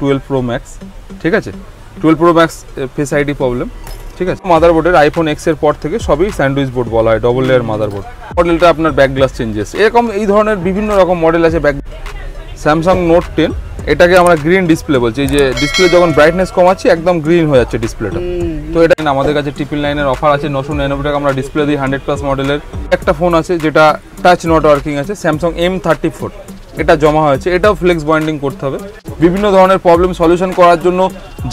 12 Pro Max, ঠিক আছে 12 Pro Max face ID problem, ঠিক আছে। মাদারবোর্ডের আইফোন এক্স এর পর থেকে সবই স্যান্ডউইচ বোর্ড বলা হয়, ডবল লেয়ার মাদারবোর্ড। মডেলটা আপনার ব্যাক গ্লাস চেঞ্জেস, এরকম এই ধরনের বিভিন্ন রকম মডেল আছে। ব্যাক স্যামসাং নোট 10, এটাকে আমরা গ্রিন ডিসপ্লে বলছি। এই যে ডিসপ্লে যখন ব্রাইটনেস কমাচ্ছি একদম গ্রিন হয়ে যাচ্ছে ডিসপ্লেটা। তো এটা আমাদের কাছে 999 অফার আছে, 999 টাকা আমরা ডিসপ্লে দিই। 100+ মডেলের একটা ফোন আছে যেটা টাচ নট ওয়ার্কিং আছে, স্যামসাং M34, এটা জমা হয়েছে। এটাও ফ্লেক্স বন্ডিং করতে হবে। বিভিন্ন ধরনের প্রবলেম সলিউশন করার জন্য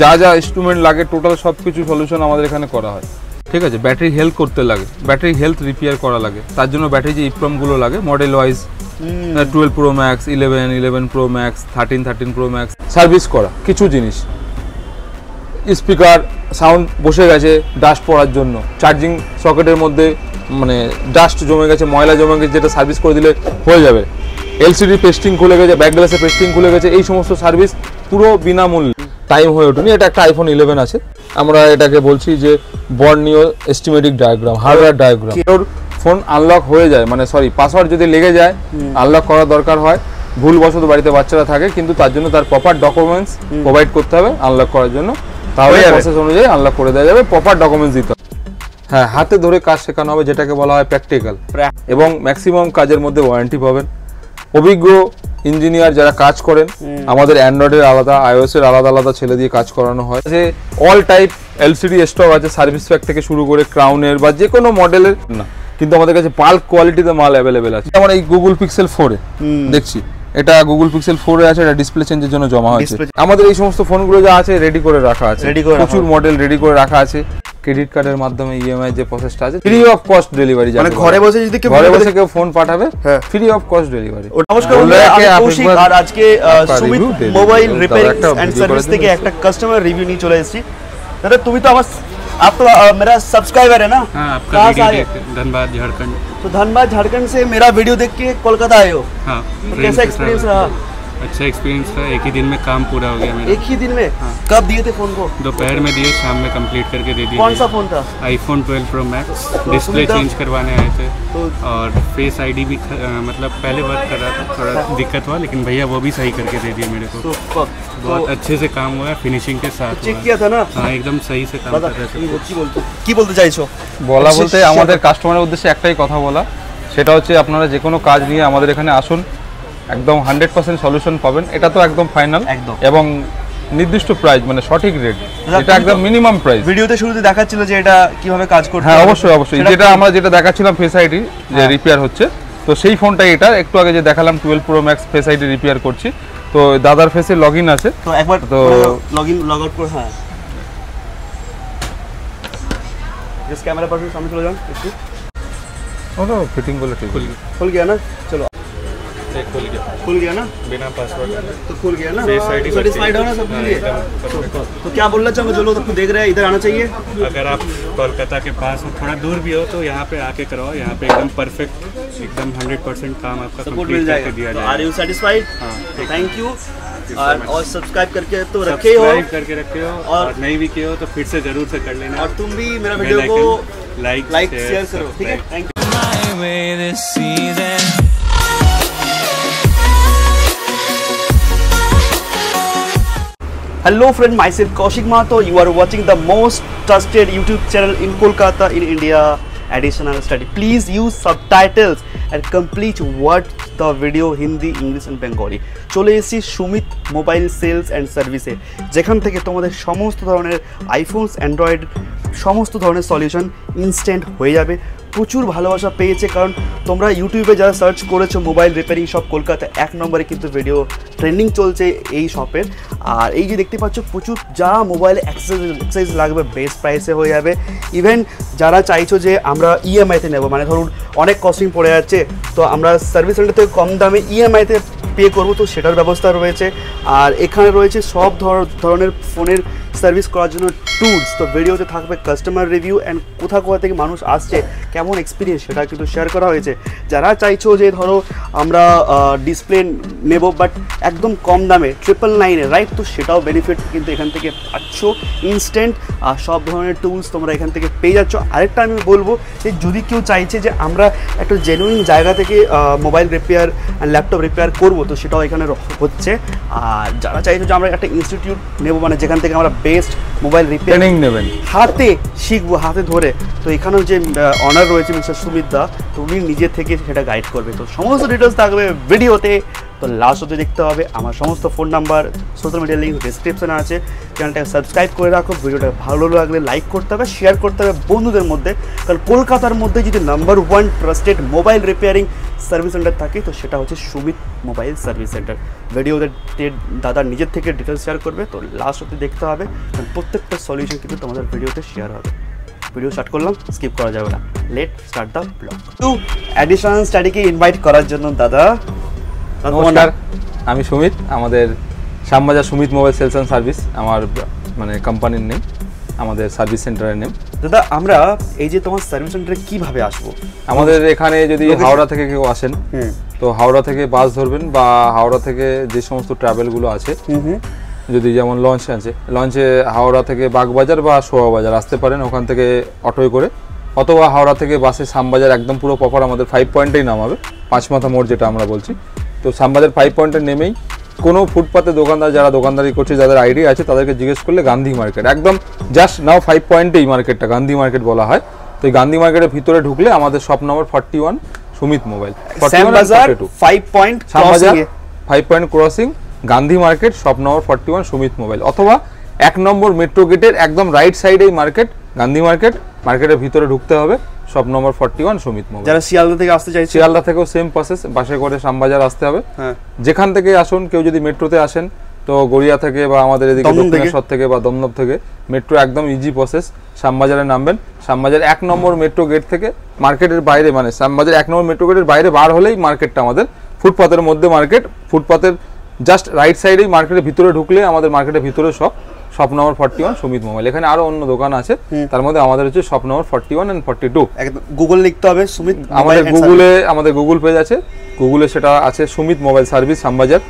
যা যা ইনস্ট্রুমেন্ট লাগে টোটাল সব কিছু সলিউশন আমাদের এখানে করা হয়, ঠিক আছে। ব্যাটারি হেলথ করতে লাগে, ব্যাটারি হেলথ রিপেয়ার করা লাগে, তার জন্য ব্যাটারি যে ইপ্রমগুলো লাগে model wise 12 Pro Max, 11 Pro Max, 13 Pro Max service করা কিছু জিনিস। স্পিকার সাউন্ড বসে গেছে ডাস্ট পড়ার জন্য, চার্জিং সকেটের মধ্যে মানে ডাস্ট জমে গেছে, ময়লা জমে গেছে, যেটা সার্ভিস করে দিলে হয়ে যাবে। এলসিডি পেস্টিং খুলে গেছে, ব্যাক গ্লাসে পেস্টিং খুলে গেছে, এই সমস্ত সার্ভিস পুরো বিনামূল্যে। টাইম হয়ে ওঠেনি। এটা একটা আইফোন 11 আছে, আমরা এটাকে বলছি যে বর্নিও এস্টিমেটিক ডায়াগ্রাম, হার্ডওয়্যার ডায়াগ্রাম। ওর ফোন আনলক হয়ে যায়, মানে সরি পাসওয়ার্ড যদি লেগে যায় আনলক করা দরকার হয়, ভুলবশত বাড়িতে বাচ্চারা থাকে, কিন্তু তার জন্য তার প্রপার ডকুমেন্টস প্রোভাইড করতে হবে আনলক করার জন্য, তাহলে প্রসেস অনুযায়ী আনলক করে দেওয়া যাবে। প্রপার ডকুমেন্টস দিতে হবে, হ্যাঁ হাতে ধরে কাজ শেখানো হবে, যেটাকে বলা হয় প্র্যাকটিক্যাল, এবং ম্যাক্সিমাম কাজের মধ্যে ওয়ারেন্টি পাবেন। অভিজ্ঞ ইঞ্জিনিয়ার যারা কাজ করেন, আমাদের অ্যান্ড্রয়েডের আলাদা, iOS এর আলাদা আলাদা ছেলে দিয়ে কাজ করানো হয়। যে অল টাইপ এলসিডি স্টক আছে, সার্ভিস প্যাক থেকে শুরু করে ক্রাউনের বা যে কোনো মডেলের না, কিন্তু আমাদের কাছে বাল্ক কোয়ালিটিতে মাল অ্যাভেলেবেল আছে। আমার এই গুগল পিক্সেল 4 দেখছি, এটা গুগল পিক্সেল 4 আছে, এটা ডিসপ্লে চেঞ্জের জন্য জমা হয়েছে। আমাদের এই সমস্ত ফোনগুলো যা আছে রেডি করে রাখা আছে, প্রচুর মডেল রেডি করে রাখা আছে। ক্রেডিট কার্ডের মাধ্যমে ইএমআই যে প্রসেসটা আছে, ফ্রি অফ কস্ট ডেলিভারি, মানে ঘরে বসে যদি কেউ ফোন পাঠাবে ফ্রি অফ কষ্ট ডেলিভারি। নমস্কার বন্ধুরা, আমি কৌশিক, আর আজকে Sumit mobile repairing and service থেকে একটা কাস্টমার রিভিউ নিয়ে চলে এসেছি। দাদা তুমি তো আমার, आप तो मेरा सब्सक्राइबर है ना? हाँ, आपका वीडियो देख धनबाद झारखंड। तो धनबाद झारखंड से मेरा वीडियो देख के कोलकाता आए हो? हाँ। तो कैसा एक्सपीरियंस रहा? अच्छा एक्सपीरियंस था, एक ही दिन में काम पूरा हो गया मेरा। एक ही दिन में? हाँ। कब दिए थे फोन को? दोपहर में दिए, शाम में कंप्लीट करके दे दिए। कौन सा फोन था? IPhone 12 Pro Max। Display change करवाने आए थे, और फेस आईडी भी मतलब पहले वर्क कर रहा था, थोड़ा दिक्कत हुआ, लेकिन भैया वो भी सही करके दे दिए मेरे को। बहुत अच्छे से काम हुआ, फिनिशिंग के साथ चेक किया था ना? हाँ, एकदम सही से काम कर रहे थे। কি বলতে চাইছো? বলা বলতে আমাদের কাস্টমারের উদ্দেশ্যে একটাই কথা বলা, সেটা হচ্ছে আপনারা যে কোনো কাজ নিয়ে আমাদের এখানে আসুন, একদম 100% সলিউশন পাবেন। এটা তো একদম ফাইনাল, এবং নির্দিষ্ট প্রাইস, মানে সঠিক রেট, এটা একদম মিনিমাম প্রাইস। ভিডিওতে শুরুতে দেখাচ্ছিল যে এটা কিভাবে কাজ করতে। হ্যাঁ অবশ্যই অবশ্যই, যেটা আমরা যেটা দেখাচ্ছিলাম ফেস আইডি যে রিপেয়ার হচ্ছে, তো সেই ফোনটাই এটা। একটু আগে যে দেখালাম 12 Pro Max face ID repair করছি, তো দাদার ফেসে লগইন আছে, তো একবার তো লগইন লগ আউট করে, হ্যাঁ इस कैमरा पर सामने चले जाओ इसको। ओह फिटिंग बोले ठीक खुल गया ना? चलो खुल गया ना बिना पासवर्ड तो खुल गया ना? फेस आईडी सैटिस्फाइड हो ना सब के लिए? तो क्या बोलना चाहोगे जो लोग आपको देख रहे हैं, इधर आना चाहिए? अगर आप कोलकाता के पास हो, थोड़ा दूर भी हो, तो यहाँ पे आके करवाओ। यहाँ पे एकदम परफेक्ट, एकदम 100% काम आपका सपोर्ट मिल जाएगा। दिया जाएगा। Are you satisfied? हाँ, थैंक यू। और सब्सक्राइब करके तो रखे हो, करके रखे हो, और नहीं भी किए हो तो फिर से जरूर से कर लेना। और तुम भी मेरा वीडियो को लाइक शेयर करो, ठीक है? Thank you. Hello friend, myself Kaushik Mahato. You are watching the most trusted YouTube channel in Kolkata in India, Additional Study. Please use subtitles and complete what the video Hindi, English and Bengali. চলে এসেছি Sumit mobile sales and সার্ভিসে, যেখান থেকে তোমাদের সমস্ত ধরনের iPhones, Android সমস্ত ধরনের সলিউশন ইনস্ট্যান্ট হয়ে যাবে। প্রচুর ভালোবাসা পেয়েছে, কারণ তোমরা ইউটিউবে যারা সার্চ করেছো মোবাইল রিপেয়ারিং শপ কলকাতা, 1 নম্বরে কিন্তু ভিডিও ট্রেন্ডিং চলছে এই শপের। আর এই যে দেখতে পাচ্ছ প্রচুর যা মোবাইলে অ্যাক্সেসরিজ লাগবে বেস্ট প্রাইসে হয়ে যাবে। ইভেন যারা চাইছো যে আমরা ইএমআইতে নেব, মানে ধরুন অনেক কস্টিং পড়ে যাচ্ছে, তো আমরা সার্ভিস সেন্টার থেকে কম দামে ইএমআইতে পে করবো, তো সেটার ব্যবস্থা রয়েছে। আর এখানে রয়েছে সব ধরনের ফোনের সার্ভিস করার জন্য টুলস। তো ভিডিওতে থাকবে কাস্টমার রিভিউ অ্যান্ড কোথা থেকে মানুষ আসছে, কেমন এক্সপিরিয়েন্স সেটা কিন্তু শেয়ার করা হয়েছে। যারা চাইছো যে ধরো আমরা ডিসপ্লে নেব বাট একদম কম দামে 999 রাইট, তো সেটাও বেনিফিট কিন্তু এখান থেকে পাচ্ছ ইনস্ট্যান্ট। আর সব ধরনের টুলস তোমরা এখান থেকে পেয়ে যাচ্ছ। আরেকটা আমি বলবো যে যদি কেউ চাইছে যে আমরা একটা জেনুইন জায়গা থেকে mobile repair and laptop repair করবো, তো সেটাও এখানে হচ্ছে। আর যারা চাইছো যে আমরা একটা ইনস্টিটিউট নেবো, মানে যেখান থেকে আমরা বেস্ট মোবাইল রিপেয়ারিং নেবেন, হাতে শিখবো, হাতে ধরে, তো এখানেও যে অনার রয়েছে মিস্টার সুমিত দা, তো উনি নিজে থেকে সেটা গাইড করবে। তো সমস্ত ডিটেলস থাকবে ভিডিওতে, তো লাস্ট অবধি দেখতে হবে। আমার সমস্ত phone number, social media link ডিসক্রিপশনে আছে। চ্যানেলটাকে সাবস্ক্রাইব করে রাখো। ভিডিওটা ভালো লাগলে লাইক করতে হবে, শেয়ার করতে হবে বন্ধুদের মধ্যে। কারণ কলকাতার মধ্যে যদি number 1 trusted mobile repairing service centre থাকে, তো সেটা হচ্ছে সুমিত মোবাইল সার্ভিস সেন্টার। ভিডিওতে দাদা নিজের থেকে ডিটেলস শেয়ার করবে, তো লাস্ট অবধি দেখতে হবে। কারণ প্রত্যেকটা সলিউশন কিন্তু তোমাদের ভিডিওতে শেয়ার হবে। ভিডিও স্টার্ট করলাম, স্কিপ করা যাবে না। Let start the blog. তো অ্যাডিশনাল স্টাডিকে ইনভাইট করার জন্য দাদা, নমস্কার, আমি সুমিত। আমাদের Shyambazar Sumit mobile sales and service আমার মানে কোম্পানির নেম, আমাদের সার্ভিস সেন্টারের নেম। দাদা আমরা এই যে তোমার সার্ভিস সেন্টারে কিভাবে আসবো? আমাদের এখানে যদি হাওড়া থেকে কেউ আসেন, তো হাওড়া থেকে বাস ধরবেন, বা হাওড়া থেকে যে সমস্ত ট্রাভেলগুলো আছে, যদি যেমন লঞ্চ আছে, লঞ্চে হাওড়া থেকে বাগবাজার বা শোভাবাজার আসতে পারেন, ওখান থেকে অটোয় করে, অথবা হাওড়া থেকে বাসে শ্যামবাজার একদম পুরো প্রপার আমাদের 5 পয়েন্টেই নামাবে, 5 মাথা মোড় যেটা আমরা বলছি। তো শ্যামবাজার 5 পয়েন্টে নেমেই কোনো ফুটপাতে দোকানদার যারা দোকানদারি করছে, যাদের আইডিয়া আছে, তাদেরকে জিজ্ঞেস করলে গান্ধী মার্কেট, একদম জাস্ট নাও 5 পয়েন্টেই মার্কেটটা গান্ধী মার্কেট বলা হয়। তো এই গান্ধী মার্কেটের ভিতরে ঢুকলে আমাদের shop number 41 Sumit mobile, Shyambazar 5 point Shyambazar 5 point crossing, Gandhi market, shop number 41 Sumit mobile. অথবা 1 নম্বর মেট্রো গেটের একদম রাইট সাইডেই মার্কেট, গান্ধী মার্কেট, মার্কেটের ভিতরে ঢুকতে হবে, শপ নম্বর 41 সুমিত মোবাইল। যারা শিয়ালদা থেকে আসতে চাইছে, শিয়ালদা থেকেও সেম প্রসেস, বাসে করে শ্যামবাজার আসতে হবে। যেখান থেকে আসুন, কেউ যদি মেট্রোতে আসেন, তো গড়িয়া থেকে বা আমাদের এদিকে দক্ষিণেশ্বর থেকে বা দমদম থেকে মেট্রো একদম ইজি প্রসেস, শ্যামবাজারে নামবেন। শ্যামবাজার 1 নম্বর মেট্রো গেট থেকে মার্কেটের বাইরে, মানে শ্যামবাজার 1 নম্বর মেট্রো গেটের বাইরে বার হলেই মার্কেটটা আমাদের, ফুটপাতের মধ্যে মার্কেট, ফুটপাতের জাস্ট রাইট সাইডেই মার্কেটের ভিতরে ঢুকলে আমাদের মার্কেটের ভিতরে শপ নম্বর 41 সুমিত মোবাইল। এখানে আরো অন্য দোকান আছে, তার মধ্যে আমাদের হচ্ছে শপ নম্বর 41 and 42। একদম গুগল লিখতে হবে সুমিত, আমাদের গুগল পেজ আছে, গুগলে সেটা আছে সুমিত মোবাইল সার্ভিস শ্যামবাজার।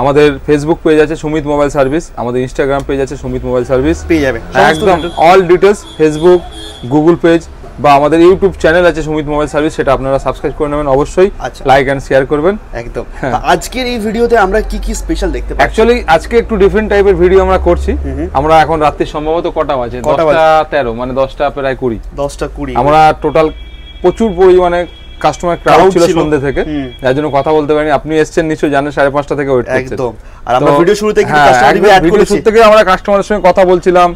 আমাদের ফেসবুক পেজ আছে সুমিত মোবাইল সার্ভিস, আমাদের ইনস্টাগ্রাম পেজ আছে সুমিত মোবাইল সার্ভিস, পেয়ে যাবে একদম all details. Facebook, Google page বা আমাদের ইউটিউব চ্যানেল আছে সুমিত মোবাইল সার্ভিস, সেটা আপনারা সাবস্ক্রাইব করে নেবেন অবশ্যই, লাইক এন্ড শেয়ার করবেন। একদম। আজকের এই ভিডিওতে আমরা কি কি স্পেশাল দেখতে পাচ্ছি? অ্যাকচুয়ালি আজকে একটু ডিফারেন্ট টাইপের ভিডিও আমরা করছি। আমরা এখন রাত্রি সম্ভবত কটা বাজে, 10টা 13, মানে 10টা প্রায় 20। আমরা টোটাল প্রচুর পরিমাণে কাস্টমার ক্রাউড ছিল সন্ধ্যে থেকে, যার জন্য কথা বলতে পারিনি। আপনি এসেছেন নিশ্চয়ই জানেন, 5:30 থেকে ওয়েট করছেন। একদম। আর আমরা ভিডিও শুরুতে কিন্তু কাস্টমার রিভিউ অ্যাড করেছি, শুরু থেকে আমরা কাস্টমারের সঙ্গে কথা বলছিলাম,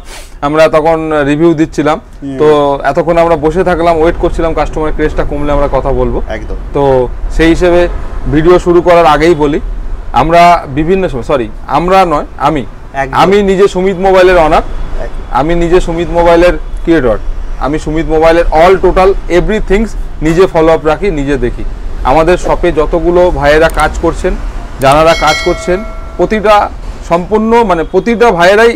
আমরা তখন রিভিউ দিচ্ছিলাম। তো এতক্ষণ আমরা বসে থাকলাম, ওয়েট করছিলাম কাস্টমারের ক্রেজটা কমলে আমরা কথা বলবো। একদম। তো সেই হিসেবে ভিডিও শুরু করার আগেই বলি, আমরা বিভিন্ন সময়, সরি আমরা নয়, আমি নিজে সুমিত মোবাইলের অনার, আমি নিজে সুমিত মোবাইলের ক্রিয়েটর, আমি সুমিত মোবাইলের অল টোটাল এভরিথিংস নিজে ফলো আপ রাখি, নিজে দেখি। আমাদের শপে যতগুলো ভাইয়েরা কাজ করছেন, যারা কাজ করছেন, প্রতিটা সম্পূর্ণ, মানে প্রতিটা ভাইয়েরাই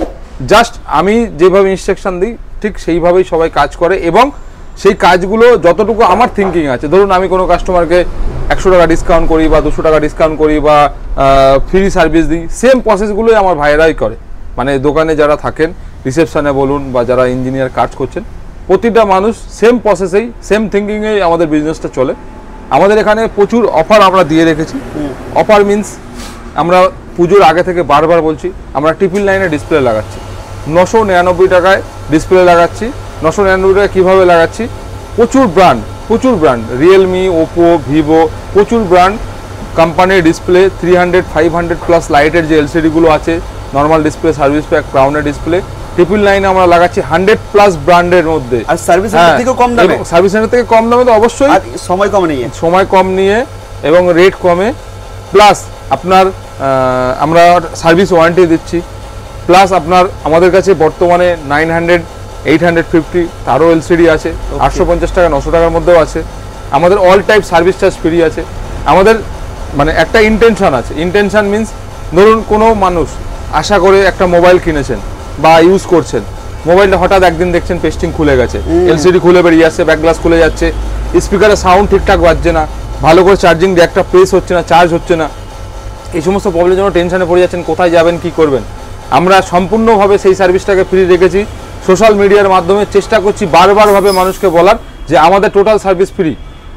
জাস্ট আমি যেভাবে ইনস্ট্রাকশন দিই ঠিক সেইভাবেই সবাই কাজ করে, এবং সেই কাজগুলো যতটুকু আমার থিঙ্কিং আছে, ধরুন আমি কোনো কাস্টমারকে 100 টাকা ডিসকাউন্ট করি বা 200 টাকা ডিসকাউন্ট করি বা ফ্রি সার্ভিস দিই, সেম প্রসেসগুলোই আমার ভাইয়েরাই করে। মানে দোকানে যারা থাকেন, রিসেপশনে বলুন বা যারা ইঞ্জিনিয়ার কাজ করছেন, প্রতিটা মানুষ সেম প্রসেসেই, সেম থিঙ্কিংয়েই আমাদের বিজনেসটা চলে। আমাদের এখানে প্রচুর অফার আমরা দিয়ে রেখেছি। অফার মিনস আমরা পুজোর আগে থেকে বারবার বলছি, আমরা 999 ডিসপ্লে লাগাচ্ছি, 999 টাকায় ডিসপ্লে লাগাচ্ছি। 999 টাকা কীভাবে লাগাচ্ছি? প্রচুর ব্র্যান্ড, রিয়েলমি, ওপো, ভিভো, প্রচুর ব্র্যান্ড কোম্পানির ডিসপ্লে, 300, 500 প্লাস লাইটের যে এলসিডিগুলো আছে, নর্মাল ডিসপ্লে, সার্ভিস প্যাক, ক্রাউনের ডিসপ্লে, 999 আমরা লাগাচ্ছি 100 প্লাস ব্র্যান্ডের মধ্যে। আর সার্ভিস সেন্টার থেকে কম দামে, সার্ভিস সেন্টার থেকে কম দামে তো অবশ্যই, সময় কম নিয়ে এবং রেট কমে, প্লাস আপনার আমরা সার্ভিস ওয়ারেন্টি দিচ্ছি, প্লাস আপনার আমাদের কাছে বর্তমানে 900, 850 তারও এলসিডি আছে, 850 টাকা, 900 টাকার মধ্যেও আছে। আমাদের all type service charge free আছে। আমাদের মানে একটা ইন্টেনশন আছে, ইন্টেনশন মিনস ধরুন কোনো মানুষ আশা করে একটা মোবাইল কিনেছেন, বা ইউজ করছেন, মোবাইলটা হঠাৎ একদিন দেখছেন পেস্টিং খুলে গেছে, এলসিডি খুলে বেরিয়ে আসছে, ব্যাক গ্লাস খুলে যাচ্ছে, স্পিকারের সাউন্ড ঠিকঠাক বাজছে না, ভালো করে চার্জিং জ্যাকটা প্রেস হচ্ছে না, চার্জ হচ্ছে না, এই সমস্ত প্রবলেমের জন্য টেনশনে পড়ে যাচ্ছেন কোথায় যাবেন কি করবেন। আমরা সম্পূর্ণভাবে সেই সার্ভিসটাকে ফ্রি রেখেছি। সোশ্যাল মিডিয়ার মাধ্যমে চেষ্টা করছি বারবারভাবে মানুষকে বলার যে আমাদের টোটাল সার্ভিস ফ্রি।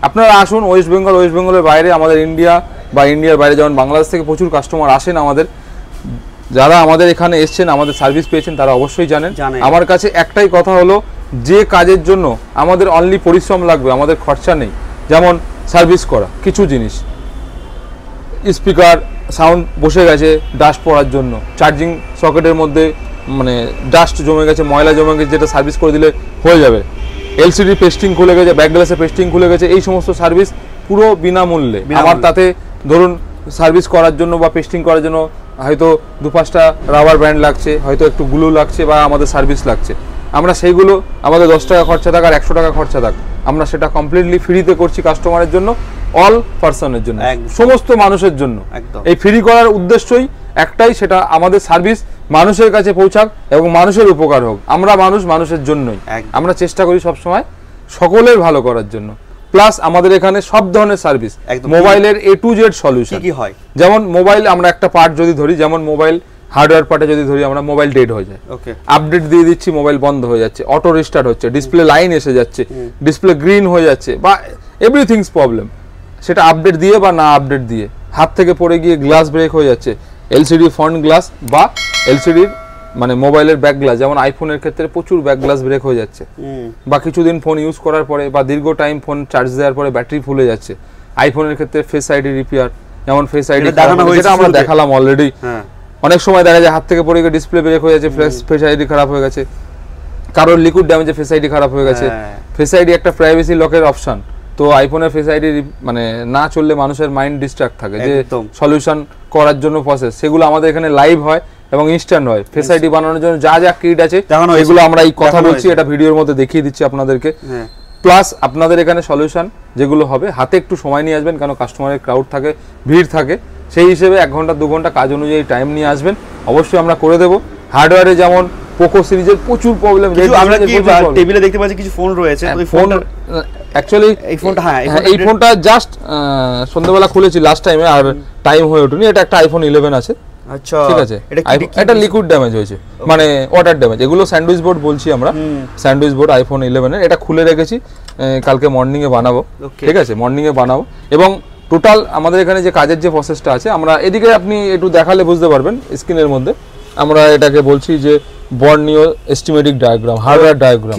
আপনারা আসুন ওয়েস্ট বেঙ্গলের বাইরে, আমাদের ইন্ডিয়া বা ইন্ডিয়ার বাইরে, যেমন বাংলাদেশ থেকে প্রচুর কাস্টমার আসেন আমাদের, যারা আমাদের এখানে এসছেন আমাদের সার্ভিস পেয়েছেন তারা অবশ্যই জানেন। আমার কাছে একটাই কথা হলো, যে কাজের জন্য আমাদের অনলি পরিশ্রম লাগবে, আমাদের খরচা নেই, যেমন সার্ভিস করা কিছু জিনিস, স্পিকার সাউন্ড বসে গেছে ডাস্ট পড়ার জন্য, চার্জিং সকেটের মধ্যে মানে ডাস্ট জমে গেছে, ময়লা জমে গেছে, যেটা সার্ভিস করে দিলে হয়ে যাবে, এলসিডি পেস্টিং খুলে গেছে, ব্যাক গ্লাসে পেস্টিং খুলে গেছে, এই সমস্ত সার্ভিস পুরো বিনামূল্যে। আমার তাতে ধরুন সার্ভিস করার জন্য বা পেস্টিং করার জন্য হয়তো 2-5টা রাবার ব্যান্ড লাগছে, হয়তো একটু গ্লু লাগছে বা আমাদের সার্ভিস লাগছে, আমরা সেইগুলো আমাদের 10 টাকা খরচা থাক আর 100 টাকা খরচা থাক, আমরা সেটা কমপ্লিটলি ফ্রিতে করছি কাস্টমারের জন্য, অল পার্সনের জন্য, সমস্ত মানুষের জন্য। এই ফ্রি করার উদ্দেশ্যই একটাই, সেটা আমাদের সার্ভিস মানুষের কাছে পৌঁছাক এবং মানুষের উপকার হোক। আমরা মানুষের জন্যই, আমরা চেষ্টা করি সবসময় সকলের ভালো করার জন্য। প্লাস আমাদের এখানে সব ধরনের সার্ভিস, মোবাইলের A to Z সলিউশন কি হয়। যেমন মোবাইল আমরা একটা পার্ট যদি ধরি, যেমন মোবাইল হার্ডওয়্যার পার্টে যদি ধরি, আমরা মোবাইল ডেড হয়ে যায়, আপডেট দিয়ে দিচ্ছি, মোবাইল বন্ধ হয়ে যাচ্ছে, অটো রিস্টার্ট হচ্ছে, ডিসপ্লে লাইন এসে যাচ্ছে, ডিসপ্লে গ্রিন হয়ে যাচ্ছে, বা এভরিথিংস প্রবলেম, সেটা আপডেট দিয়ে বা না আপডেট দিয়ে, হাত থেকে পড়ে গিয়ে গ্লাস ব্রেক হয়ে যাচ্ছে, এলসিডি ফ্রন্ট গ্লাস বা এলসিডির মানে মোবাইলের ব্যাক গ্লাস, যেমন আইফোনের ক্ষেত্রে প্রচুর ব্যাক গ্লাস ব্রেক হয়ে যাচ্ছে, বা কিছুদিন ফোন ইউজ করার পরে বা দীর্ঘ টাইম ফোন চার্জ দেওয়ার পরে ব্যাটারি ফুলে যাচ্ছে। আইফোনের ক্ষেত্রে ফেস আইডি রিপেয়ার, যেমন ফেস আইডি যেটা আমরা দেখালাম অলরেডি, অনেক সময় দেখা যায় হাত থেকে পড়ে গিয়ে ডিসপ্লে ব্রেক হয়ে যাচ্ছে, ফেস আইডি খারাপ হয়ে গেছে, কারোর লিকুইড ড্যামেজে ফেস আইডি খারাপ হয়ে গেছে। ফেস আইডি একটা প্রাইভেসি লকের অপশন, তো আইফোনের ফেস আইডি মানে না চললে মানুষের মাইন্ড ডিস্ট্রাক্ট থাকে, যে সলিউশন করার জন্য প্রসেস, সেগুলো আমাদের এখানে লাইভ হয় এবং ইনস্ট্যান্ট হয়। ফেস আইডি বানানোর জন্য যা যা কিট আছে এগুলো আমরা এই কথা বলছি, এটা ভিডিওর মধ্যে দেখিয়ে দিচ্ছি আপনাদেরকে। প্লাস আপনাদের এখানে সলিউশন যেগুলো হবে, হাতে একটু সময় নিয়ে আসবেন, কারণ কাস্টমারের ক্রাউড থাকে, ভিড় থাকে, সেই হিসেবে 1 ঘন্টা 2 ঘন্টা কাজ অনুযায়ী টাইম নিয়ে আসবেন, অবশ্যই আমরা করে দেবো। হার্ডওয়্যারে যেমন পোকো সিরিজের প্রচুর প্রবলেম, আমরা কি টেবিলে দেখতে পাচ্ছি কিছু ফোন রয়েছে, ওই ফোন অ্যাকচুয়ালি এই ফোনটা জাস্ট সন্ধ্যাবেলা খুলেছি লাস্ট টাইমে, আর টাইম হয়ে ওঠেনি। এটা একটা আইফোন 11 আছে, আচ্ছা ঠিক আছে, এটা লিকুইড ড্যামেজ হয়েছে, মানে ওয়াটার ড্যামেজ, এগুলো স্যান্ডউইচ বোর্ড বলছি আমরা, স্যান্ডউইচ বোর্ড আইফোন 11 এর, এটা খুলে রেখেছি, কালকে মর্নিং এ বানাবো, ঠিক আছে, মর্নিং এ বানাবো। এবং টোটাল আমাদের এখানে যে কাজের যে প্রসেসটা আছে, আমরা এদিকে আপনি একটু দেখালে বুঝতে পারবেন স্ক্রিনের মধ্যে, আমরা এটাকে বলছি যে বর্নিও এস্টিমেটিক ডায়াগ্রাম, হার্ডওয়্যার ডায়াগ্রাম,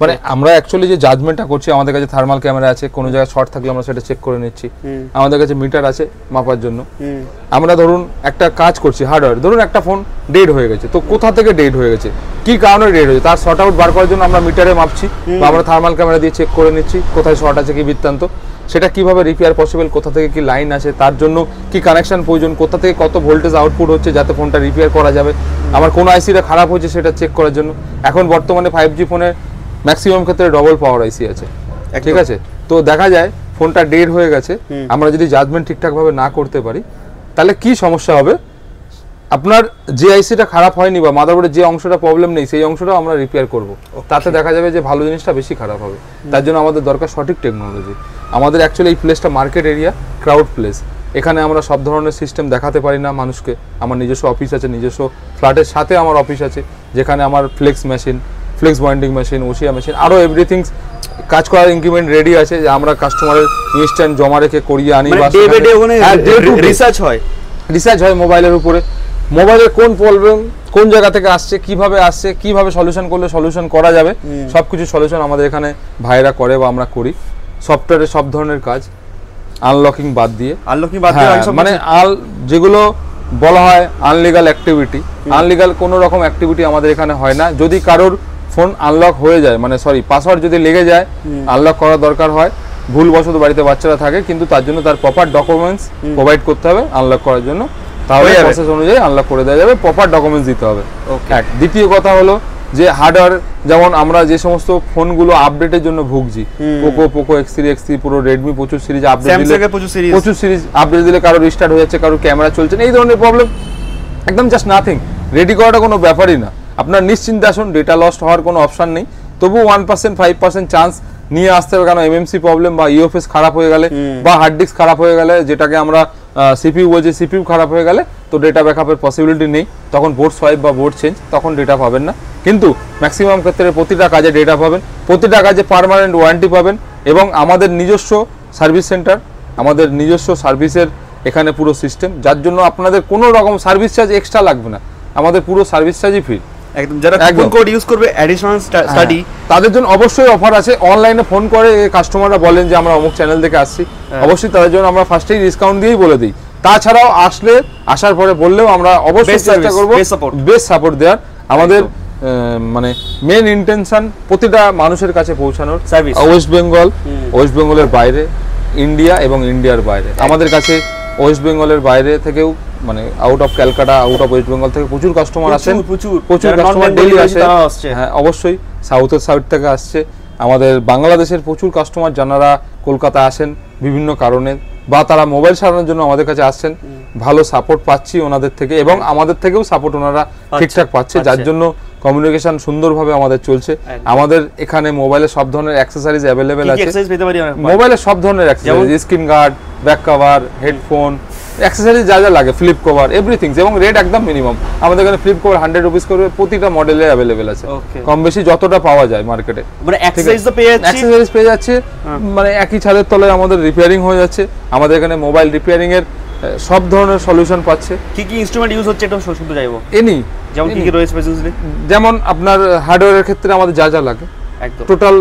মানে আমরা অ্যাকচুয়ালি যে জাজমেন্টটা করছি, আমাদের কাছে থার্মাল ক্যামেরা আছে, কোনো জায়গায় শর্ট থাকলে আমরা সেটা চেক করে নিচ্ছি, আমাদের কাছে মিটার আছে মাপার জন্য। আমরা ধরুন একটা কাজ করছি হার্ডওয়্যার, ধরুন একটা ফোন ডেড হয়ে গেছে, তো কোথা থেকে ডেড হয়ে গেছে, কি কারণে ডেড হয়েছে, তার শর্ট আউট বার করার জন্য আমরা মিটারে মাপছি, বা আমরা থার্মাল ক্যামেরা দিয়ে চেক করে নিচ্ছি কোথায় শর্ট আছে, কি বৃত্তান্ত, সেটা কিভাবে রিপেয়ার পসিবল, কোথা থেকে কি লাইন আছে, তার জন্য কি কানেকশন প্রয়োজন, কোথা থেকে কত ভোল্টেজ আউটপুট হচ্ছে যাতে ফোনটা রিপেয়ার করা যাবে, আমার কোন আইসিটা খারাপ হয়েছে সেটা চেক করার জন্য। এখন বর্তমানে 5G ফোনে ম্যাক্সিমাম ক্ষেত্রে ডবল পাওয়ার আইসি আছে, ঠিক আছে, তো দেখা যায় ফোনটা ডেড হয়ে গেছে, আমরা যদি জাজমেন্ট ঠিকঠাকভাবে না করতে পারি তাহলে কি সমস্যা হবে, আপনার যে আইসিটা খারাপ হয়নি বা মাদারবোর্ডের যে অংশটা প্রবলেম নেই সেই অংশটাও আমরা রিপেয়ার করব, তাতে দেখা যাবে যে ভালো জিনিসটা বেশি খারাপ হবে। তার জন্য আমাদের দরকার সঠিক টেকনোলজি। আমাদের অ্যাকচুয়ালি এই প্লেসটা মার্কেট এরিয়া, ক্রাউড প্লেস, এখানে আমরা সব ধরনের সিস্টেম দেখাতে পারি না মানুষকে। আমার নিজস্ব অফিস আছে, নিজস্ব ফ্ল্যাটের সাথে আমার অফিস আছে, যেখানে আমার flex machine, flex binding machine, ওসিয়া মেশিন, আরও এভরিথিংস কাজ করার ইনক্রিমেন্ট রেডি আছে, যে আমরা কাস্টমারের ইনস্ট্যান্ট জমা রেখে করিয়ে আনি, রিসার্চ হয় মোবাইলের উপরে, মোবাইলের কোন প্রবলেম কোন জায়গা থেকে আসছে, কিভাবে সলিউশন করলে সলিউশন করা যাবে, সবকিছু সলিউশন আমাদের এখানে ভাইরা করে বা আমরা করি। সফটওয়্যারে সব ধরনের কাজ, আনলকিং বাদ দিয়ে, মানে যেগুলো বলা হয় আনলিগাল অ্যাক্টিভিটি, আনলিগাল কোনো রকম অ্যাক্টিভিটি আমাদের এখানে হয় না। যদি কারোর ফোন আনলক হয়ে যায়, মানে পাসওয়ার্ড যদি লেগে যায়, আনলক করার দরকার হয়, ভুলবশত বাড়িতে বাচ্চারা থাকে, কিন্তু তার জন্য তার প্রপার ডকুমেন্টস প্রোভাইড করতে হবে আনলক করার জন্য, তাহলে প্রসেস অনুযায়ী আনলক করে দেওয়া যাবে, প্রপার ডকুমেন্টস দিতে হবে। দ্বিতীয় কথা হলো যে হার্ডওয়্যার, যেমন আমরা যে সমস্ত ফোনগুলো আপডেটের জন্য ভুগছি, পোকো X3 পুরো রেডমি প্রচুর সিরিজ আপডেট দিলে, প্রচুর সিরিজ আপডেট দিলে কারো রিস্টার্ট হয়ে যাচ্ছে, কারো ক্যামেরা চলছে না, এই ধরনের প্রবলেম একদম জাস্ট নাথিং, রেডি করাটা কোনো ব্যাপারই না। আপনার নিশ্চিন্তে আসুন, ডেটা লস্ট হওয়ার কোনো অপশন নেই। তবু 1% 5% চান্স নিয়ে আসতে হবে, কারণ এমএমসি প্রবলেম বা ইউএফএস খারাপ হয়ে গেলে বা হার্ড ডিস্ক খারাপ হয়ে গেলে, যেটাকে আমরা সিপিইউ বলছি, সিপিইউ খারাপ হয়ে গেলে তো ডেটা ব্যাকআপের পসিবিলিটি নেই, তখন বোর্ড সোয়াইপ বা বোর্ড চেঞ্জ, তখন ডেটা পাবেন না। কিন্তু ম্যাক্সিমাম ক্ষেত্রে প্রতিটা কাজে ডেটা পাবেন, প্রতিটা কাজে পার্মানেন্ট ওয়ারেন্টি পাবেন, এবং আমাদের নিজস্ব সার্ভিস সেন্টার, আমাদের নিজস্ব সার্ভিসের এখানে পুরো সিস্টেম, যার জন্য আপনাদের কোনো রকম সার্ভিস চার্জ এক্সট্রা লাগবে না, আমাদের পুরো সার্ভিস চার্জই ফ্রি। একদম, যারা কুপন কোড ইউজ করবে অ্যাডিশনাল স্টাডি, তাদের জন্য অবশ্যই অফার আছে। অনলাইনে ফোন করে কাস্টমাররা বলেন যে আমরা অমুক চ্যানেল থেকে আসছি, অবশ্যই তাদের জন্য আমরা ফার্স্টেই ডিসকাউন্ট দিয়েই বলে দিই। তাছাড়াও আসার পরে বললেও আমরা অবশ্যই চেষ্টা করব বেস্ট সাপোর্ট দেওয়ার। আমাদের মানে মেন ইন্টেনশন প্রতিটা মানুষের কাছে পৌঁছানোর। ওয়েস্ট বেঙ্গলের বাইরে, ইন্ডিয়া এবং ইন্ডিয়ার বাইরে, আমাদের কাছে ওয়েস্ট বেঙ্গলের বাইরে থেকেও, মানে out of Calcutta, out of West Bengal থেকে প্রচুর কাস্টমার আসেন, প্রচুর কাস্টমার ডেইলি আসে। হ্যাঁ, অবশ্যই সাউথের সাইড থেকে আসছে। আমাদের বাংলাদেশের প্রচুর কাস্টমার যারা কলকাতা আসেন বিভিন্ন কারণে, বা তারা মোবাইল সারানোর জন্য আমাদের কাছে আসছেন, ভালো সাপোর্ট পাচ্ছি ওনাদের থেকে, এবং আমাদের থেকেও সাপোর্ট ওনারা ঠিকঠাক পাচ্ছে, যার জন্য কমিউনিকেশন সুন্দরভাবে আমাদের চলছে। আমাদের এখানে মোবাইলের সব ধরনের অ্যাক্সেসরিজ অ্যাভেলেবেল আছে। মোবাইলের সব ধরনের accessories, screen guard, back cover, headphone, accessories যা যা লাগে, ফ্লিপ কভার, এভরিথিং, এবং রেট একদম মিনিমাম। আমাদের এখানে ফ্লিপ কভার 100 রুপিস করে প্রতিটা মডেলে অ্যাভেলেবেল আছে, কম বেশি যতটা পাওয়া যায় মার্কেটে। মানে অ্যাক্সেসরিজ পেয়ে যাচ্ছে, মানে একই ছাদের তলায় আমাদের রিপেয়ারিং হয়ে যাচ্ছে। আমাদের এখানে মোবাইল রিপেয়ারিং এর সব ধরনের সলিউশন পাচ্ছে। কি কি ইনস্ট্রুমেন্ট ইউজ হচ্ছে এটা শুনতে চাইবো। যেমন কি কি রয়েছে স্পেসিফিকলি, যেমন আপনার হার্ডওয়্যারের ক্ষেত্রে আমাদের যা যা লাগে একদম টোটাল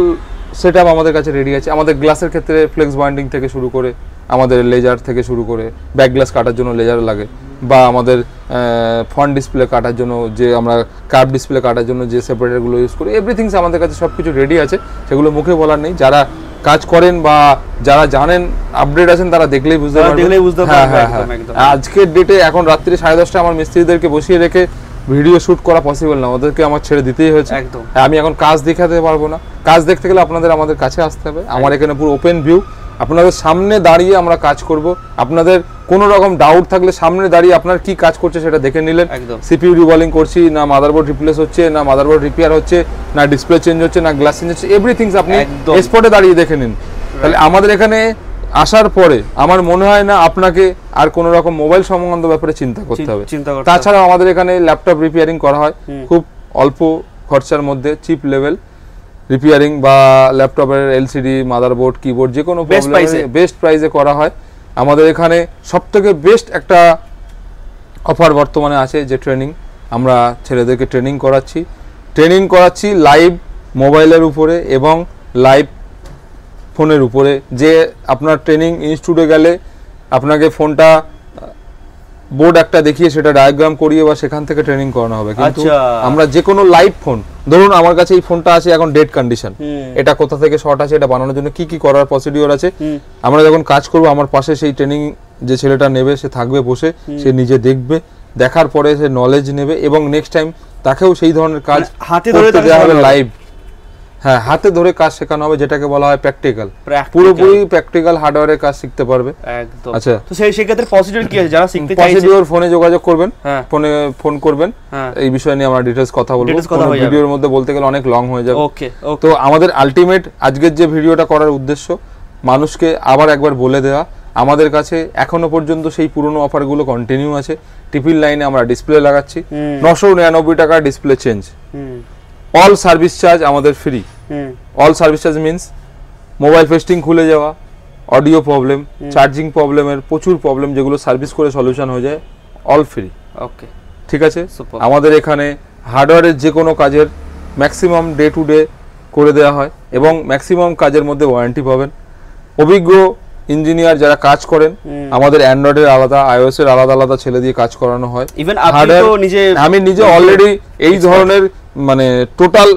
সেটআপ আমাদের কাছে রেডি আছে। আমাদের গ্লাসের ক্ষেত্রে ফ্লেক্স বাইন্ডিং থেকে শুরু করে, আমাদের লেজার থেকে শুরু করে, ব্যাক গ্লাস কাটার জন্য লেজার লাগে, বা আমাদের ফ্রন্ট ডিসপ্লে কাটার জন্য যে আমরা কার্ভ ডিসপ্লে কাটার জন্য যে সেপারেটরগুলো ইউজ করি, এভরিথিংস আমাদের কাছে সব কিছু রেডি আছে। সেগুলো মুখে বলার নেই, যারা কাজ করেন বা যারা জানেন, আপডেট আছেন, তারা দেখলেই বুঝতে পারবেন। আজকের ডেটে এখন রাত্রি 10:30 আমার মিস্ত্রিদেরকে বসিয়ে রেখে ভিডিও শুট করা পসিবল না, ওদেরকে আমার ছেড়ে দিতেই হয়েছে। আমি এখন কাজ দেখাতে পারবো না, কাজ দেখতে গেলে আপনাদের আমাদের কাছে আসতে হবে। আমার এখানে পুরো ওপেন ভিউ, আপনাদের সামনে দাঁড়িয়ে আমরা কাজ করব। আপনাদের কোনো রকম ডাউট থাকলে সামনে দাঁড়িয়ে আপনার কি কাজ করছে সেটা দেখে নিলেন। সিপিইউ রিবলিং করছি, না মাদারবোর্ড রিপ্লেস হচ্ছে, না মাদারবোর্ড রিপেয়ার হচ্ছে, না ডিসপ্লে চেঞ্জ হচ্ছে, না গ্লাস চেঞ্জ হচ্ছে, এভরিথিংস আপনি স্পটে দাঁড়িয়ে দেখে নিন। তাহলে আমাদের এখানে আসার পরে আমার মনে হয় না আপনাকে আর কোনো রকম মোবাইল সংক্রান্ত ব্যাপারে চিন্তা করতে হবে। তাছাড়া আমাদের এখানে ল্যাপটপ রিপেয়ারিং করা হয় খুব অল্প খরচার মধ্যে, চিপ লেভেল রিপেয়ারিং, বা ল্যাপটপের এলসিডি, মাদারবোর্ড, কিবোর্ড, যে কোনো বেস্ট প্রাইসে করা হয়। আমাদের এখানে সবথেকে বেস্ট একটা অফার বর্তমানে আছে, যে ট্রেনিং, আমরা ছেলেদেরকে ট্রেনিং করাচ্ছি লাইভ মোবাইলের উপরে এবং লাইভ ফোনের উপরে। যে আপনার ট্রেনিং ইনস্টিটিউটে গেলে আপনাকে ফোনটা বোর্ড একটা দেখিয়ে সেটা ডায়াগ্রাম করিয়ে বা সেখান থেকে ট্রেনিং করানো হবে, কিন্তু আমরা যে কোনো লাইভ ফোন, ধরুন আমার কাছে এই ফোনটা আছে এখন ডেড কন্ডিশন, এটা কোথা থেকে শর্ট আছে, এটা বানানোর জন্য কি কি করার প্রসিডিওর আছে, আমরা যখন কাজ করব আমার পাশে সেই ট্রেনিং যে ছেলেটা নেবে সে থাকবে বসে, সে নিজে দেখবে, দেখার পরে সে নলেজ নেবে, এবং নেক্সট টাইম তাকেও সেই ধরনের কাজ হাতে ধরে দেওয়া হবে লাইভ। হ্যাঁ, হাতে ধরে কাজ শেখানো হবে, যেটাকে বলা হয় প্র্যাকটিক্যাল, পুরোপুরি প্র্যাকটিক্যাল হার্ডওয়্যারের কাজ শিখতে পারবে একদম। আচ্ছা, তো সেই ক্ষেত্রে প্রসিডিউর কি আছে, যারা শিখতে চাইছে প্রসিডিউর ফোনে যোগাযোগ করবেন, ফোন করবেন, এই বিষয় নিয়ে আমরা ডিটেইলস কথা বলবো। ভিডিওর মধ্যে বলতে গেলে অনেক লং হয়ে যাবে। ওকে, তো আমাদের আলটিমেট আজকের যে ভিডিওটা করার উদ্দেশ্য, মানুষকে আবার একবার বলে দেওয়া, আমাদের কাছে এখনো পর্যন্ত সেই পুরনো অফারগুলো কন্টিনিউ আছে। টিপির লাইনে আমরা ডিসপ্লে লাগাচ্ছি, 999 টাকা display change, all service charge আমাদের ফ্রি। All service charge means mobile ফেস্টিং খুলে যাওয়া, অডিও প্রবলেম, চার্জিং প্রবলেমের প্রচুর প্রবলেম যেগুলো সার্ভিস করে সলিউশন হয়ে যায়, অল ফ্রি। ওকে, ঠিক আছে। আমাদের এখানে হার্ডওয়্যারের যে কোনো কাজের ম্যাক্সিমাম ডে টু ডে করে দেওয়া হয়, এবং ম্যাক্সিমাম কাজের মধ্যে ওয়ারেন্টি পাবেন। অভিজ্ঞ ইঞ্জিনিয়ার যারা কাজ করেন, আমাদের অ্যান্ড্রয়েডের আলাদা, আইওএস এর আলাদা আলাদা ছেলে দিয়ে কাজ করানো হয়। আমি নিজে অলরেডি এই ধরনের মানে total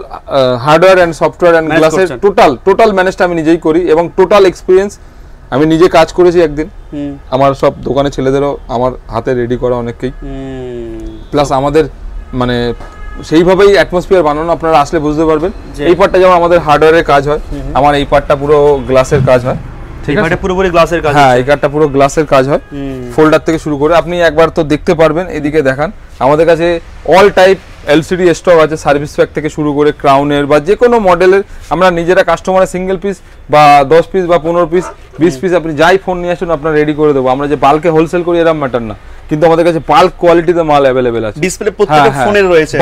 hardware and software and গ্লাসের টোটাল ম্যানেজটা আমি নিজেই করি, এবং টোটাল এক্সপিরিয়েন্স আমি নিজে কাজ করেছি একদিন। আমার সব দোকানে ছেলেদেরও আমার হাতে রেডি করা অনেককেই, প্লাস আমাদের মানে সেইভাবেই অ্যাটমসফিয়ার বানানো, আপনারা আসলে বুঝতে পারবেন। এই পার্টটা যেমন আমাদের হার্ডওয়্যারের কাজ হয়, আমার এই পার্টটা পুরো গ্লাসের কাজ হয়। ঠিক আছে, এটা পুরোপুরি গ্লাসের কাজ। হ্যাঁ, এই কার্ডটা পুরো গ্লাসের কাজ হয়, ফোল্ডার থেকে শুরু করে। আপনি একবার তো দেখতে পারবেন, এদিকে দেখান। আমাদের কাছে অল টাইপ এলসিডি স্টক আছে, সার্ভিস প্যাক থেকে শুরু করে ক্রাউনের বা যে কোনো মডেলের আমরা নিজেরা কাস্টমারের সিঙ্গেল পিস বা 10 পিস বা 15 পিস 20 পিস আপনি যাই ফোন নিয়ে আসুন আপনার রেডি করে দেবো। আমরা যে বাল্কে হোলসেল করি এরকম ম্যাটার না, কিন্তু আমাদের কাছে বাল্ক কোয়ালিটিতে মাল অ্যাভেলেবেল আছে। ডিসপ্লে প্রত্যেকটা ফোনের রয়েছে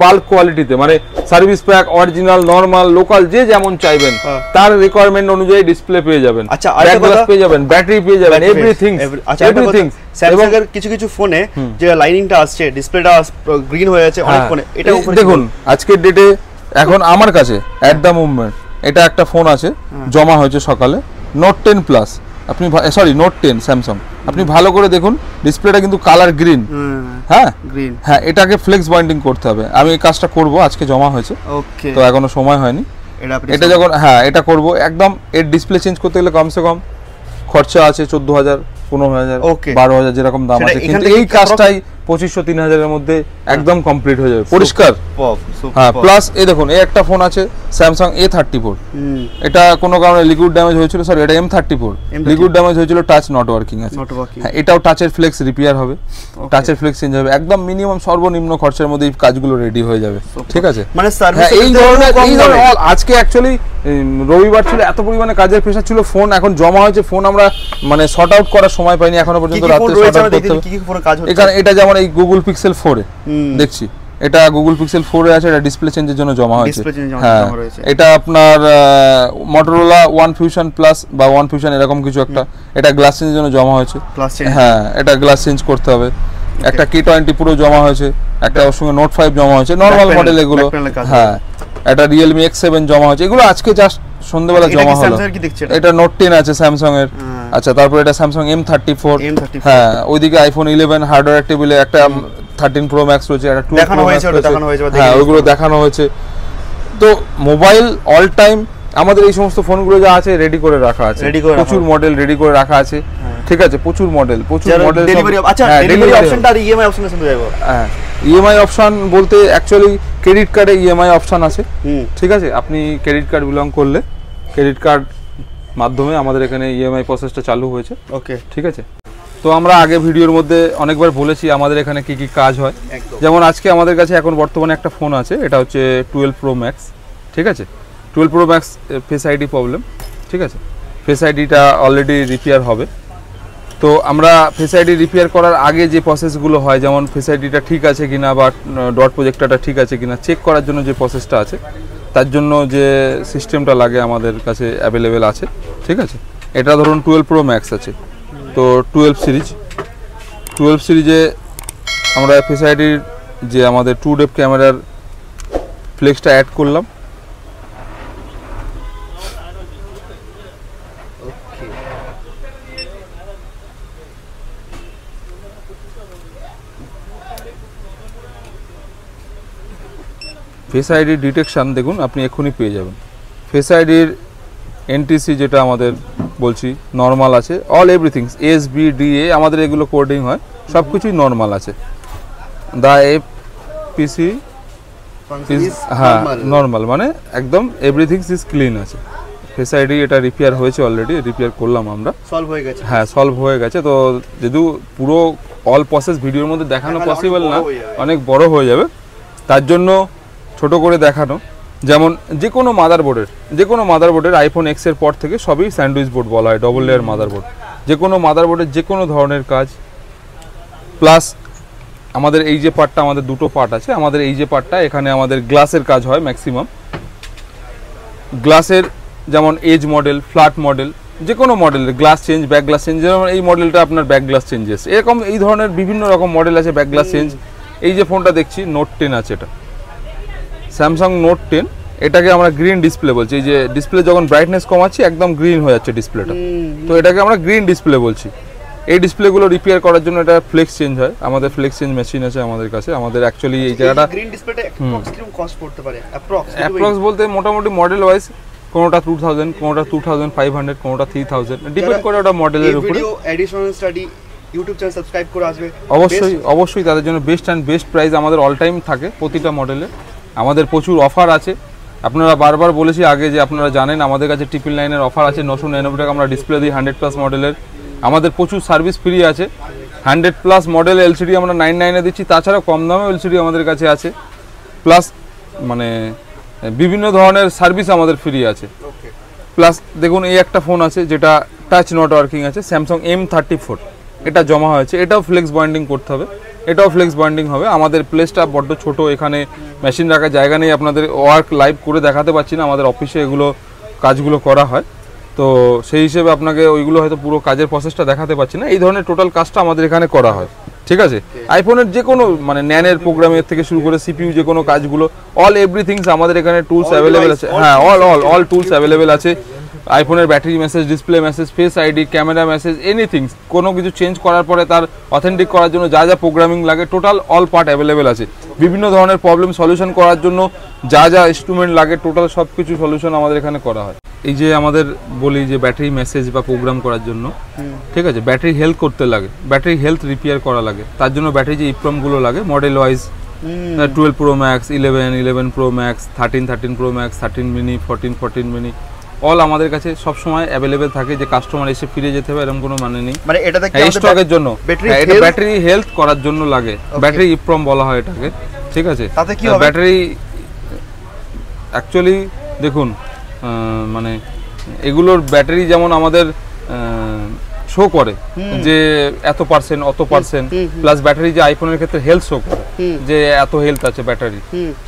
বাল্ক কোয়ালিটিতে, মানে service pack original normal local যে যেমন চাইবেন তার রিকোয়ারমেন্ট অনুযায়ী ডিসপ্লে পেয়ে যাবেন। আচ্ছা, ব্যাকগ্লাস পেয়ে যাবেন, ব্যাটারি পেয়ে যাবেন, এভরিথিং। স্যামসাং এর কিছু কিছু ফোনে যে লাইনিংটা আসছে, ডিসপ্লেটা গ্রিন হয়ে আছে অনেক ফোনে, এটা দেখুন আজকের ডেটে এখন আমার কাছে এট দ্য মুভমেন্ট এটা একটা ফোন আছে জমা হয়েছে সকালে, নোট 10 প্লাস, আপনি সরি নোট 10 স্যামসাং, আপনি ভালো করে দেখুন ডিসপ্লেটা কিন্তু কালার গ্রিন। হ্যাঁ গ্রিন, হ্যাঁ এটাকে ফ্লেক্স বাইন্ডিং করতে হবে, আমি এই কাজটা করব, আজকে জমা হয়েছে ওকে, তো এখনো সময় হয়নি। এটা যখন হ্যাঁ এটা করব একদম, এর ডিসপ্লে চেঞ্জ করতে গেলে কমসে কম খরচা আছে 14,000 15,000 12,000 যেরকম দাম আছে, কিন্তু এই কাজটাই 2500-3000 এর মধ্যে একদম কমপ্লিট হয়ে যাবে পরিষ্কার। হ্যাঁ প্লাস এই দেখুন এই একটা ফোন আছে স্যামসাং A34, এটা কোনো কারণে লিকুইড ড্যামেজ হয়েছিল, সরি এটা M34 লিকুইড ড্যামেজ হয়েছিল, টাচ নট ওয়ার্কিং আছে। হ্যাঁ এটাও টাচের ফ্লেক্স রিপেয়ার হবে, টাচের ফ্লেক্স চেঞ্জ হবে, একদম মিনিমাম সর্বনিম্ন খরচের মধ্যে এই কাজগুলো রেডি হয়ে যাবে। ঠিক আছে, মানে এই ধরনের আজকে অ্যাকচুয়ালি রবিবার ছিল, এত পরিমাণে কাজের প্রেসার ছিল, ফোন এখন জমা হয়েছে, ফোন আমরা মানে সর্ট আউট করার সময় পাইনি এখনো পর্যন্ত, রাতে সর্ট আউট করতে হবে। এখানে এটা যেমন এই গুগল পিক্সেল 4 এ দেখছি, এটা গুগল পিক্সেল 4 এ আছে, এটা ডিসপ্লে চেঞ্জের জন্য জমা হয়েছে। হ্যাঁ এটা আপনার মটোরোলা ওয়ান ফিউশন প্লাস বা ওয়ান ফিউশন এরকম কিছু একটা, এটা গ্লাস চেঞ্জের জন্য জমা হয়েছে। হ্যাঁ এটা গ্লাস চেঞ্জ করতে হবে। একটা K20 পুরো জমা হয়েছে, একটা ওর সঙ্গে নোট 5 জমা হয়েছে, নরমাল মডেল এগুলো। হ্যাঁ এটা Realme X7 জমা হয়েছে, এগুলো আজকে জাস্ট সন্ধ্যাবেলা জমা হলো। এটা নোট 10 আছে স্যামসাং এর। আচ্ছা তারপর এটা স্যামসাং M34। হ্যাঁ ওইদিকে আইফোন 11 হার্ডওয়্যার টেবিলে একটা 13 Pro Max রয়েছে, একটা 12 Pro Max রয়েছে। হ্যাঁ ওইগুলো দেখানো হয়েছে। তো মোবাইল অল টাইম আমাদের এই সমস্ত ফোনগুলো যা আছে রেডি করে রাখা আছে, প্রচুর মডেল রেডি করে রাখা আছে। ঠিক আছে, প্রচুর মডেল ডেলিভারি। আচ্ছা ডেলিভারি অপশনটা আর ইএমআই অপশনের সাথে যাবো। হ্যাঁ ইএমআই অপশন বলতে অ্যাকচুয়ালি ক্রেডিট কার্ডে ইএমআই অপশন আছে। ঠিক আছে, আপনি ক্রেডিট কার্ড বিলং করলে ক্রেডিট কার্ড মাধ্যমে আমাদের এখানে ইএমআই প্রসেসটা চালু হয়েছে। ওকে ঠিক আছে, তো আমরা আগে ভিডিওর মধ্যে অনেকবার বলেছি আমাদের এখানে কি কি কাজ হয়। যেমন আজকে আমাদের কাছে এখন বর্তমানে একটা ফোন আছে, এটা হচ্ছে 12 Pro Max। ঠিক আছে, 12 Pro Max face ID problem. ঠিক আছে, ফেস আইডিটা অলরেডি রিপেয়ার হবে। তো আমরা ফেস আইডি রিপেয়ার করার আগে যে প্রসেসগুলো হয়, যেমন ফেস আইডিটা ঠিক আছে কিনা বা ডট প্রজেক্টরটা ঠিক আছে কিনা চেক করার জন্য যে প্রসেসটা আছে, তার জন্য যে সিস্টেমটা লাগে আমাদের কাছে অ্যাভেলেবেল আছে। ঠিক আছে, এটা ধরুন 12 Pro Max আছে, তো 12 সিরিজে আমরা ফেস আইডির যে আমাদের 2 ডেপ ক্যামেরার ফ্লেক্সটা অ্যাড করলাম। ফেস আইডির ডিটেকশান দেখুন আপনি এক্ষুনি পেয়ে যাবেন। ফেস আইডির এনটিসি যেটা আমাদের বলছি নর্মাল আছে, অল এভরিথিং SBDA আমাদের এগুলো কোডিং হয়, সব কিছুই নর্মাল আছে। দা এপিসি হ্যাঁ নর্মাল, মানে একদম এভরিথিং ইজ ক্লিন আছে। ফেস আইডি এটা রিপেয়ার হয়েছে, অলরেডি রিপেয়ার করলাম আমরা, সলভ হয়ে গেছে। হ্যাঁ সলভ হয়ে গেছে। তো যেহেতু পুরো অল প্রসেস ভিডিওর মধ্যে দেখানো পসিবল না, অনেক বড় হয়ে যাবে, তার জন্য ছোট করে দেখানো। যেমন যে কোনো মাদারবোর্ডের আইফোন X এর পর থেকে সবই স্যান্ডউইচ বোর্ড বলা হয়, ডবল লেয়ার মাদারবোর্ড। যে কোনো মাদারবোর্ডের যে কোনো ধরনের কাজ, প্লাস আমাদের এই যে পার্টটা, আমাদের দুটো পার্ট আছে, আমাদের এই যে পার্টটা এখানে আমাদের গ্লাসের কাজ হয় ম্যাক্সিমাম। গ্লাসের যেমন এজ মডেল, ফ্ল্যাট মডেল, যে কোনো মডেলের glass change, back glass change, যেমন এই মডেলটা আপনার ব্যাক গ্লাস চেঞ্জেস, এরকম এই ধরনের বিভিন্ন রকম মডেল আছে ব্যাক গ্লাস চেঞ্জ। এই যে ফোনটা দেখছি নোট 10 আছে, এটা স্যামসাং নোট 10, এটাকে আমরা গ্রিন ডিসপ্লে বলছি। এই যে ডিসপ্লে যখন ব্রাইটনেস কমাচ্ছি একদম গ্রিন হয়ে যাচ্ছে ডিসপ্লেটা, তো এটাকে আমরা গ্রিন ডিসপ্লে বলছি। এই ডিসপ্লেগুলো রিপেয়ার করার জন্য এটা ফ্লেক্স চেঞ্জ হয়, আমাদের ফ্লেক্স চেঞ্জ মেশিন আছে আমাদের কাছে। আমাদের অ্যাকচুয়ালি এই জায়গাটা গ্রিন ডিসপ্লেটা অ্যাপ্রক্স কিরকম কস্ট পড়তে পারে? অ্যাপ্রক্স বলতে মোটামুটি মডেল ওয়াইজ কোনোটা 2000, কোনোটা 2500, কোনোটা 3000, ডিপেন্ড করে ওটা মডেলের উপরে। Video additional study YouTube channel subscribe করে আসবে, অবশ্যই তাদের জন্য বেস্ট অ্যান্ড বেস্ট প্রাইস আমাদের অল টাইম থাকে প্রতিটা মডেলে। আমাদের প্রচুর অফার আছে, আপনারা বারবার বলেছি আগে যে আপনারা জানেন আমাদের কাছে 999 অফার আছে, 999 টাকা আমরা ডিসপ্লে দিই 100+ মডেলের। আমাদের প্রচুর সার্ভিস ফ্রি আছে, 100+ মডেল এলসিডি আমরা 99 এ দিচ্ছি, তাছাড়া কম দামে এলসিডি আমাদের কাছে আছে, প্লাস মানে বিভিন্ন ধরনের সার্ভিস আমাদের ফ্রি আছে। প্লাস দেখুন এই একটা ফোন আছে যেটা টাচ নট ওয়ার্কিং আছে, স্যামসাং M34, এটা জমা হয়েছে, এটাও ফ্লেক্স বাইন্ডিং করতে হবে, এটাও ফ্লেক্স বাইন্ডিং হবে। আমাদের প্লেসটা বড্ড ছোট, এখানে মেশিন রাখার জায়গা নেই, আপনাদের ওয়ার্ক লাইভ করে দেখাতে পারছি না, আমাদের অফিসে এগুলো কাজগুলো করা হয়, তো সেই হিসেবে আপনাকে ওইগুলো হয়তো পুরো কাজের প্রসেসটা দেখাতে পারছি না। এই ধরনের টোটাল কাজটা আমাদের এখানে করা হয়, ঠিক আছে। আইফোনের যে কোনো মানে ন্যানের প্রোগ্রামের থেকে শুরু করে সিপিইউ যে কোনো কাজগুলো অল এভরিথিংস আমাদের এখানে টুলস অ্যাভেলেবেল আছে। হ্যাঁ, অল টুলস অ্যাভেলেবেল আছে। আইফোনের battery message, display message, face ID, camera message, anything, কোনো কিছু চেঞ্জ করার পরে তার অথেন্টিক করার জন্য যা যা প্রোগ্রামিং লাগে টোটাল অল পার্ট অ্যাভেলেবেল আছে। বিভিন্ন ধরনের প্রবলেম সলিউশন করার জন্য যা যা ইনস্ট্রুমেন্ট লাগে টোটাল সব কিছু সলিউশন আমাদের এখানে করা হয়। এই যে আমাদের বলি যে ব্যাটারি মেসেজ বা প্রোগ্রাম করার জন্য, ঠিক আছে, ব্যাটারি হেলথ করতে লাগে, ব্যাটারি হেলথ রিপেয়ার করা লাগে, তার জন্য ব্যাটারি যে ইপ্রমগুলো লাগে model wise 12 Pro Max, 11 Pro Max, 13 Pro Max, 13 mini, 14 mini all আমাদের কাছে সব সময় অ্যাভেলেবেল থাকে, যে কাস্টমার এসে ফিরে যেতে হবে এরকম কোনো মানে নেই। মানে এটাতে কি স্টকের জন্য, এটা ব্যাটারি হেলথ করার জন্য লাগে, ব্যাটারি ইপ্রম বলা হয় এটাকে, ঠিক আছে। তাতে কি হবে? ব্যাটারি অ্যাকচুয়ালি দেখুন মানে এগুলোর ব্যাটারি যেমন আমাদের শো করে যে এত পার্সেন্ট অত পার্সেন্ট, প্লাস ব্যাটারি যে আইফোনের ক্ষেত্রে হেলথ শো করে যে এত হেলথ আছে ব্যাটারি,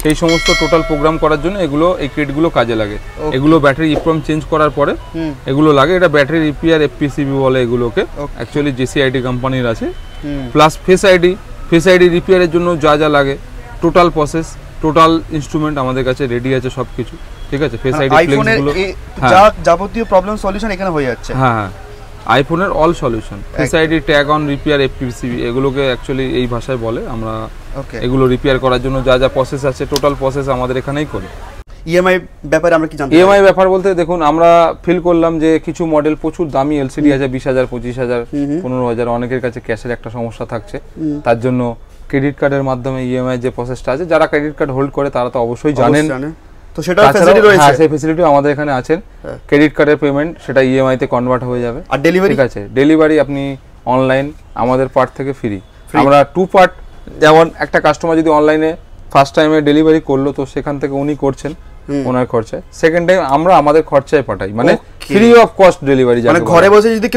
সেই সমস্ত টোটাল প্রোগ্রাম করার জন্য এগুলো এই কিটগুলো কাজে লাগে। এগুলো ব্যাটারি ইপ্রম চেঞ্জ করার পরে এগুলো লাগে, এটা ব্যাটারি রিপেয়ার এফপিসিবি বলে এগুলোকে, অ্যাকচুয়ালি জেসিআইডি কোম্পানির আছে। প্লাস ফেস আইডি রিপেয়ারের জন্য যা যা লাগে টোটাল প্রসেস, টোটাল ইনস্ট্রুমেন্ট আমাদের কাছে রেডি আছে সবকিছু, ঠিক আছে। ফেস আইডি আইফোনের যা যাবতীয় প্রবলেম সলিউশন এখানে হয়ে যাচ্ছে। হ্যাঁ, আইফোনের all solution, face ID, tag on, repair, FPCB, এগুলোকে অ্যাকচুয়ালি এই ভাষায় বলে আমরা। এগুলো রিপেয়ার করার জন্য যা যা প্রসেস আছে টোটাল প্রসেস আমাদের এখানেই করি। ইএমআই ব্যাপারে আমরা কি জানতে? ইএমআই ব্যাপার বলতে দেখুন আমরা ফিল করলাম যে কিছু মডেল প্রচুর দামি এলসিডি আছে, 20,000, 25,000, 15,000, অনেকের কাছে ক্যাশের একটা সমস্যা থাকছে, তার জন্য ক্রেডিট কার্ডের মাধ্যমে ইএমআই যে প্রসেসটা আছে, যারা ক্রেডিট কার্ড হোল্ড করে তারা তো অবশ্যই জানেন, তো সেটা ফ্যাসিলিটি রয়েছে। হ্যাঁ, সেই ফ্যাসিলিটি আমাদের এখানে আছে। ক্রেডিট কার্ডের পেমেন্ট সেটা ইএমআই তে কনভার্ট হয়ে যাবে। আর ডেলিভারি? ঠিক আছে, ডেলিভারি আপনি অনলাইন আমাদের পার্ট থেকে ফ্রি। আমরা 2 পার্ট, যেমন একটা কাস্টমার যদি অনলাইনে ফার্স্ট টাইমে ডেলিভারি করলো তো সেখান থেকে উনি করছেন ওনার খরচায়, সেকেন্ড টাইম আমরা আমাদের খরচায় পাঠাই, মানে ফ্রি অফ কস্ট ডেলিভারি। মানে ঘরে বসে যদি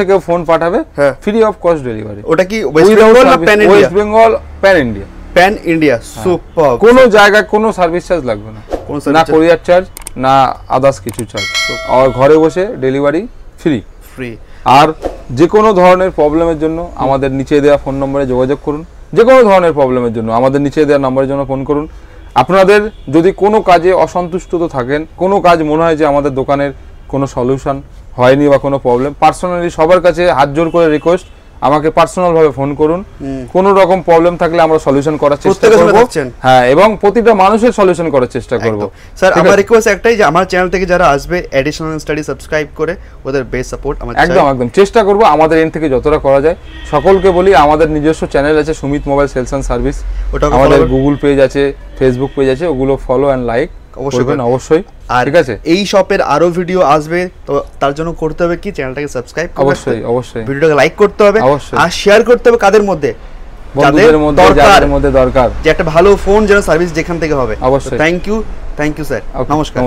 কেউ ফোন পাঠাবে ফ্রি অফ কস্ট ডেলিভারি। ওটা কি ওয়েস্ট বেঙ্গল না pan India? West Bengal, pan India. Pan India, super. কোনো জায়গায় কোনো সার্ভিস চার্জ লাগবে না, না কোরিয়ার চার্জ না আদার্স কিছু চার্জ, আর ঘরে বসে ডেলিভারি ফ্রি। আর যে কোনো ধরনের প্রবলেমের জন্য আমাদের নিচে দেওয়া ফোন নম্বরে যোগাযোগ করুন, যে কোনো ধরনের প্রবলেমের জন্য আমাদের নিচে দেওয়া নম্বরের জন্য ফোন করুন। আপনাদের যদি কোনো কাজে অসন্তুষ্ট থাকেন, কোনো কাজ মনে হয় যে আমাদের দোকানের কোনো সলিউশন হয়নি বা কোনো প্রবলেম, পার্সোনালি সবার কাছে হাত জোর করে রিকোয়েস্ট, আমাকে পার্সোনাল ভাবে ফোন করুন। কোনো রকম প্রবলেম থাকলে আমরা সলিউশন করার চেষ্টা করব। হ্যাঁ, এবং প্রতিটা মানুষের সলিউশন করার চেষ্টা করব। স্যার, আমার রিকোয়েস্ট একটাই যে আমার চ্যানেল থেকে যারা আসবে এডিশনাল স্টাডি সাবস্ক্রাইব করে ওদের বেস্ট সাপোর্ট আমার একদম চেষ্টা করব আমাদের এন্ড থেকে যতটা করা যায়। সকলকে বলি আমাদের নিজস্ব চ্যানেল আছে Sumit mobile sales and service, আমাদের গুগল পেজ আছে, ফেসবুক পেজ আছে, ওগুলো ফলো এন্ড লাইক অবশ্যই। ঠিক আছে, এই শপের আরো ভিডিও আসবে, তো তার জন্য করতে হবে কি, চ্যানেলটাকে সাবস্ক্রাইব করতে হবে, অবশ্যই ভিডিওটাকে লাইক করতে হবে, আর শেয়ার করতে হবে কাদের মধ্যে, বন্ধুদের মধ্যে, যাদের মধ্যে দরকার, যে একটা ভালো ফোন যেন সার্ভিস যেখান থেকে হবে। অবশ্যই। Thank you sir. নমস্কার।